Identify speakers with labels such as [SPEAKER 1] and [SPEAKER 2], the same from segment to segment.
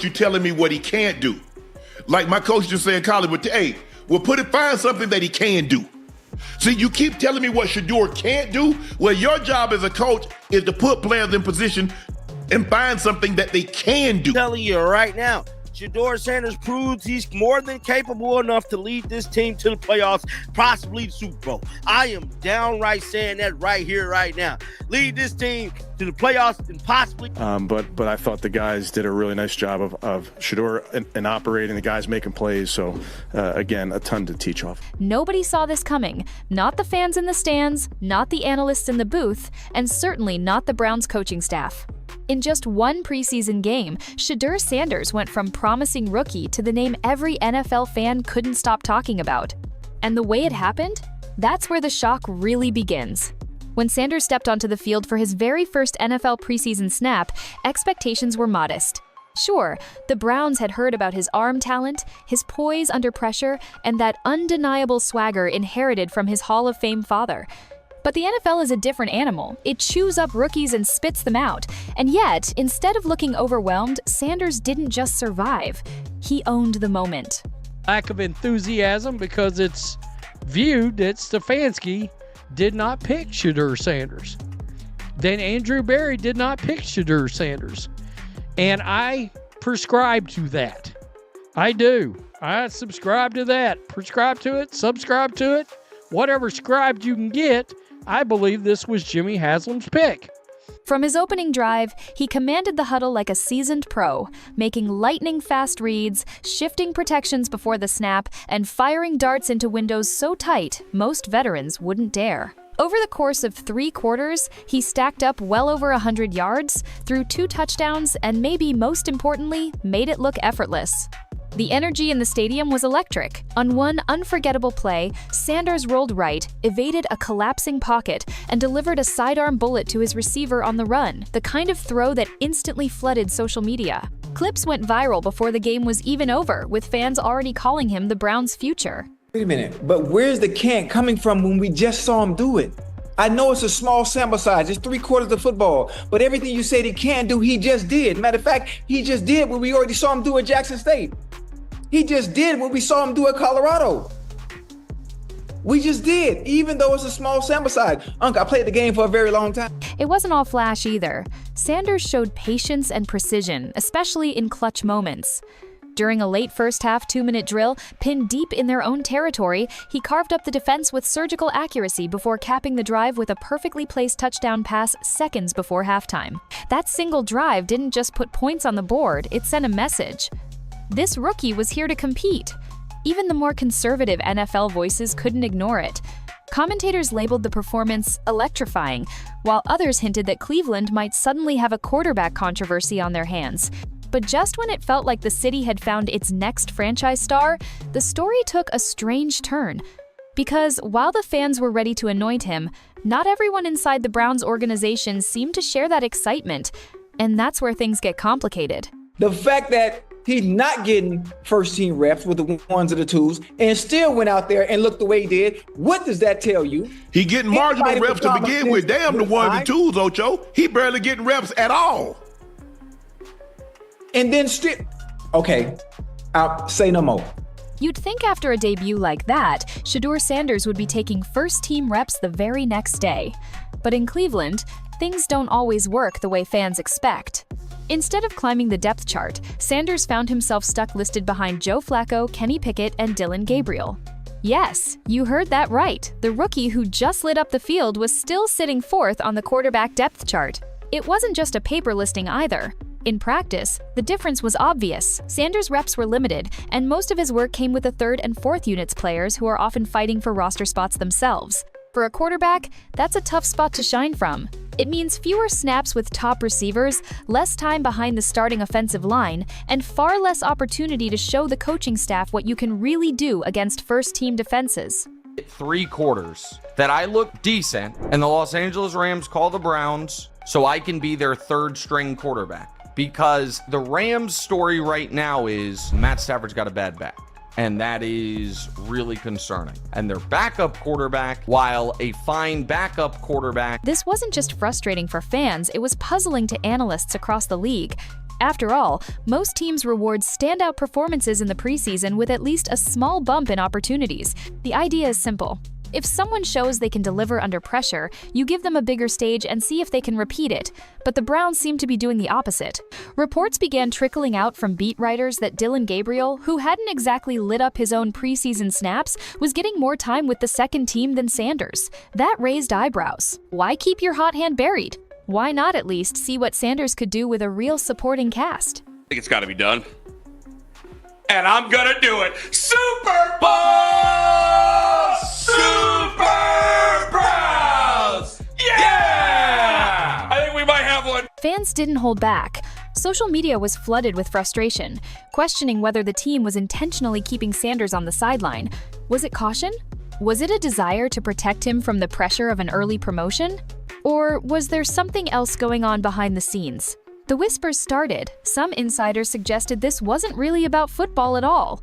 [SPEAKER 1] but you're telling me what he can't do. Like my coach just said in college, but hey, find something that he can do. See, you keep telling me what Shedeur can't do. Well, your job as a coach is to put players in position and find something that they can do.
[SPEAKER 2] I'm telling you right now, Shedeur Sanders proves he's more than capable enough to lead this team to the playoffs, possibly the Super Bowl. I am downright saying that right here, right now. Lead this team to the playoffs and possibly.
[SPEAKER 3] But I thought the guys did a really nice job of Shedeur and operating, the guys making plays. So, again, a ton to teach off.
[SPEAKER 4] Nobody saw this coming. Not the fans in the stands, not the analysts in the booth, and certainly not the Browns coaching staff. In just one preseason game, Shedeur Sanders went from promising rookie to the name every NFL fan couldn't stop talking about. And the way it happened? That's where the shock really begins. When Sanders stepped onto the field for his very first NFL preseason snap, expectations were modest. Sure, the Browns had heard about his arm talent, his poise under pressure, and that undeniable swagger inherited from his Hall of Fame father. But the NFL is a different animal. It chews up rookies and spits them out. And yet, instead of looking overwhelmed, Sanders didn't just survive. He owned the moment.
[SPEAKER 5] Lack of enthusiasm because it's viewed that Stefanski did not pick Shedeur Sanders. Then Andrew Berry did not pick Shedeur Sanders. And I prescribe to that. I do. I subscribe to that. Prescribe to it, subscribe to it. Whatever scribed you can get, I believe this was Jimmy Haslam's pick.
[SPEAKER 4] From his opening drive, he commanded the huddle like a seasoned pro, making lightning-fast reads, shifting protections before the snap, and firing darts into windows so tight most veterans wouldn't dare. Over the course of 3 quarters, he stacked up well over 100 yards, threw 2 touchdowns, and maybe most importantly, made it look effortless. The energy in the stadium was electric. On one unforgettable play, Sanders rolled right, evaded a collapsing pocket, and delivered a sidearm bullet to his receiver on the run, the kind of throw that instantly flooded social media. Clips went viral before the game was even over, with fans already calling him the Browns' future.
[SPEAKER 6] Wait a minute, but where's the can't coming from when we just saw him do it? I know it's a small sample size, it's 3/4 of football, but everything you said he can't do, he just did. Matter of fact, he just did what we already saw him do at Jackson State. He just did what we saw him do at Colorado. We just did, even though it's a small sample size. Unc, I played the game for a very long time.
[SPEAKER 4] It wasn't all flash either. Sanders showed patience and precision, especially in clutch moments. During a late first-half 2-minute drill, pinned deep in their own territory, he carved up the defense with surgical accuracy before capping the drive with a perfectly placed touchdown pass seconds before halftime. That single drive didn't just put points on the board, it sent a message. This rookie was here to compete. Even the more conservative NFL voices couldn't ignore it. Commentators labeled the performance electrifying, while others hinted that Cleveland might suddenly have a quarterback controversy on their hands. But just when it felt like the city had found its next franchise star, the story took a strange turn. Because while the fans were ready to anoint him, not everyone inside the Browns organization seemed to share that excitement. And that's where things get complicated.
[SPEAKER 6] The fact that he's not getting first-team reps with the ones or the twos and still went out there and looked the way he did, what does that tell you?
[SPEAKER 1] He getting marginal reps to begin with. Damn the ones and twos, Ocho. He barely getting reps at all.
[SPEAKER 6] And then okay, I'll say no more.
[SPEAKER 4] You'd think after a debut like that, Shedeur Sanders would be taking first-team reps the very next day. But in Cleveland, things don't always work the way fans expect. Instead of climbing the depth chart, Sanders found himself stuck listed behind Joe Flacco, Kenny Pickett, and Dylan Gabriel. Yes, you heard that right. The rookie who just lit up the field was still sitting fourth on the quarterback depth chart. It wasn't just a paper listing either. In practice, the difference was obvious. Sanders' reps were limited, and most of his work came with the third and fourth units players who are often fighting for roster spots themselves. For a quarterback, that's a tough spot to shine from. It means fewer snaps with top receivers, less time behind the starting offensive line, and far less opportunity to show the coaching staff what you can really do against first-team defenses.
[SPEAKER 7] 3 quarters that I look decent, and the Los Angeles Rams call the Browns so I can be their third-string quarterback. Because the Rams' story right now is Matt Stafford's got a bad back. And that is really concerning. And their backup quarterback, while a fine backup quarterback.
[SPEAKER 4] This wasn't just frustrating for fans, it was puzzling to analysts across the league. After all, most teams reward standout performances in the preseason with at least a small bump in opportunities. The idea is simple. If someone shows they can deliver under pressure, you give them a bigger stage and see if they can repeat it. But the Browns seem to be doing the opposite. Reports began trickling out from beat writers that Dillon Gabriel, who hadn't exactly lit up his own preseason snaps, was getting more time with the second team than Sanders. That raised eyebrows. Why keep your hot hand buried? Why not at least see what Sanders could do with a real supporting cast?
[SPEAKER 8] I think it's got to be done. And I'm going to do it. Super Bowl! Super Browns! Yeah! I think we might have one.
[SPEAKER 4] Fans didn't hold back. Social media was flooded with frustration, questioning whether the team was intentionally keeping Sanders on the sideline. Was it caution? Was it a desire to protect him from the pressure of an early promotion? Or was there something else going on behind the scenes? The whispers started. Some insiders suggested this wasn't really about football at all.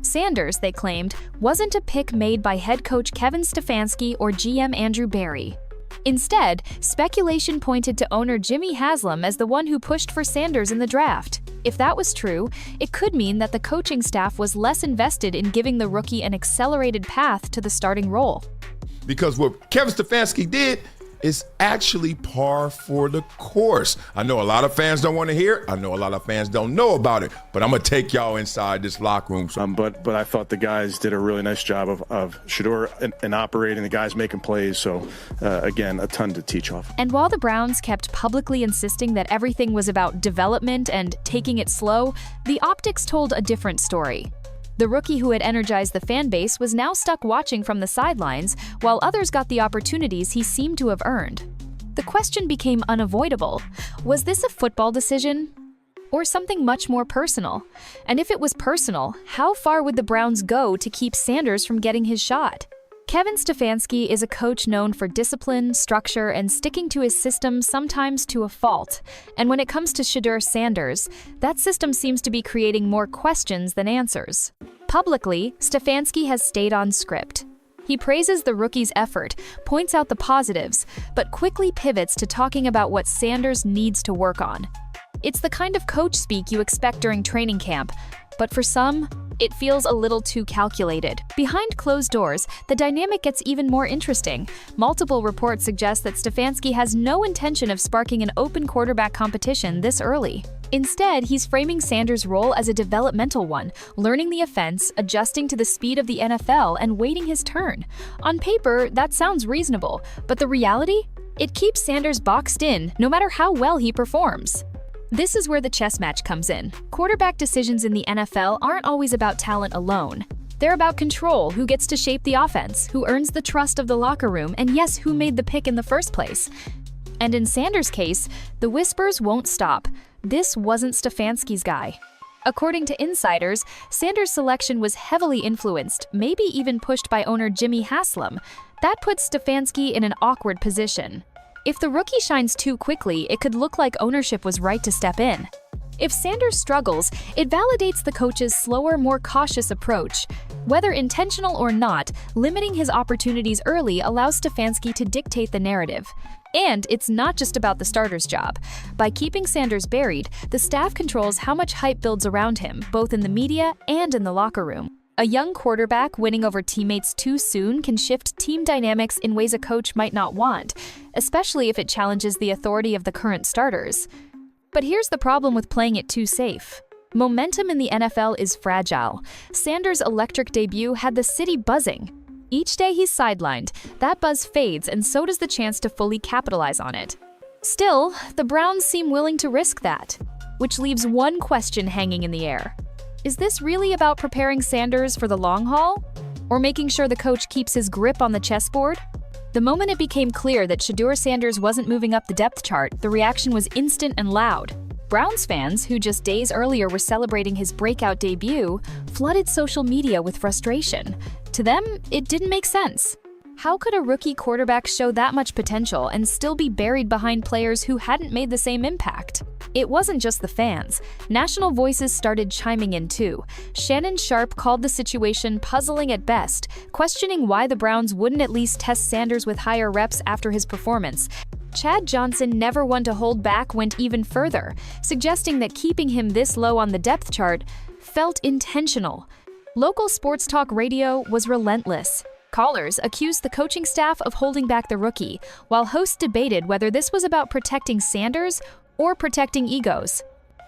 [SPEAKER 4] Sanders, they claimed, wasn't a pick made by head coach Kevin Stefanski or GM Andrew Berry. Instead, speculation pointed to owner Jimmy Haslam as the one who pushed for Sanders in the draft. If that was true, it could mean that the coaching staff was less invested in giving the rookie an accelerated path to the starting role.
[SPEAKER 9] Because what Kevin Stefanski did is actually par for the course. I know a lot of fans don't want to hear it. I know a lot of fans don't know about it, but I'm going to take y'all inside this locker room.
[SPEAKER 3] But I thought the guys did a really nice job of Shedeur and operating, the guys making plays. So, again, a ton to teach off.
[SPEAKER 4] And while the Browns kept publicly insisting that everything was about development and taking it slow, the optics told a different story. The rookie who had energized the fan base was now stuck watching from the sidelines, while others got the opportunities he seemed to have earned. The question became unavoidable. Was this a football decision? Or something much more personal? And if it was personal, how far would the Browns go to keep Sanders from getting his shot? Kevin Stefanski is a coach known for discipline, structure, and sticking to his system sometimes to a fault. And when it comes to Shedeur Sanders, that system seems to be creating more questions than answers. Publicly, Stefanski has stayed on script. He praises the rookie's effort, points out the positives, but quickly pivots to talking about what Sanders needs to work on. It's the kind of coach speak you expect during training camp, but for some, it feels a little too calculated. Behind closed doors, the dynamic gets even more interesting. Multiple reports suggest that Stefanski has no intention of sparking an open quarterback competition this early. Instead, he's framing Sanders' role as a developmental one, learning the offense, adjusting to the speed of the NFL, and waiting his turn. On paper, that sounds reasonable, but the reality? It keeps Sanders boxed in, no matter how well he performs. This is where the chess match comes in. Quarterback decisions in the NFL aren't always about talent alone. They're about control, who gets to shape the offense, who earns the trust of the locker room, and yes, who made the pick in the first place. And in Sanders' case, the whispers won't stop. This wasn't Stefanski's guy. According to insiders, Sanders' selection was heavily influenced, maybe even pushed by owner Jimmy Haslam. That puts Stefanski in an awkward position. If the rookie shines too quickly, it could look like ownership was right to step in. If Sanders struggles, it validates the coach's slower, more cautious approach. Whether intentional or not, limiting his opportunities early allows Stefanski to dictate the narrative. And it's not just about the starter's job. By keeping Sanders buried, the staff controls how much hype builds around him, both in the media and in the locker room. A young quarterback winning over teammates too soon can shift team dynamics in ways a coach might not want, especially if it challenges the authority of the current starters. But here's the problem with playing it too safe. Momentum in the NFL is fragile. Sanders' electric debut had the city buzzing. Each day he's sidelined, that buzz fades, and so does the chance to fully capitalize on it. Still, the Browns seem willing to risk that, which leaves one question hanging in the air. Is this really about preparing Sanders for the long haul? Or making sure the coach keeps his grip on the chessboard? The moment it became clear that Shedeur Sanders wasn't moving up the depth chart, the reaction was instant and loud. Browns fans, who just days earlier were celebrating his breakout debut, flooded social media with frustration. To them, it didn't make sense. How could a rookie quarterback show that much potential and still be buried behind players who hadn't made the same impact? It wasn't just the fans. National voices started chiming in too. Shannon Sharpe called the situation puzzling at best, questioning why the Browns wouldn't at least test Sanders with higher reps after his performance. Chad Johnson, never one to hold back, went even further, suggesting that keeping him this low on the depth chart felt intentional. Local sports talk radio was relentless. Callers accused the coaching staff of holding back the rookie, while hosts debated whether this was about protecting Sanders or protecting egos.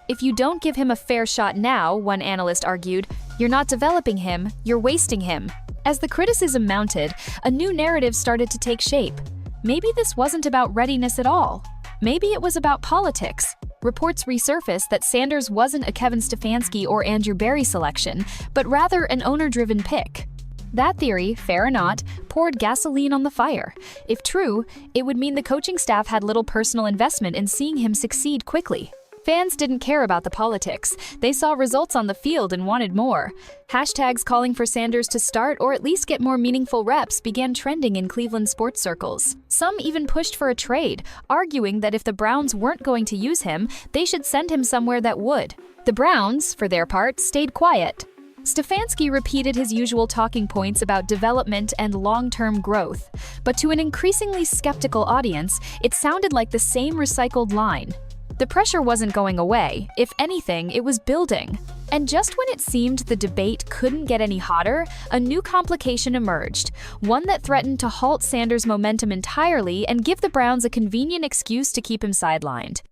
[SPEAKER 4] If you don't give him a fair shot now, one analyst argued, you're not developing him, you're wasting him. As the criticism mounted, a new narrative started to take shape. Maybe this wasn't about readiness at all. Maybe it was about politics. Reports resurfaced that Sanders wasn't a Kevin Stefanski or Andrew Berry selection, but rather an owner-driven pick. That theory, fair or not, poured gasoline on the fire. If true, it would mean the coaching staff had little personal investment in seeing him succeed quickly. Fans didn't care about the politics. They saw results on the field and wanted more. Hashtags calling for Sanders to start or at least get more meaningful reps began trending in Cleveland sports circles. Some even pushed for a trade, arguing that if the Browns weren't going to use him, they should send him somewhere that would. The Browns, for their part, stayed quiet. Stefanski repeated his usual talking points about development and long-term growth, but to an increasingly skeptical audience, it sounded like the same recycled line. The pressure wasn't going away. If anything, it was building. And just when it seemed the debate couldn't get any hotter, a new complication emerged, one that threatened to halt Sanders' momentum entirely and give the Browns a convenient excuse to keep him sidelined.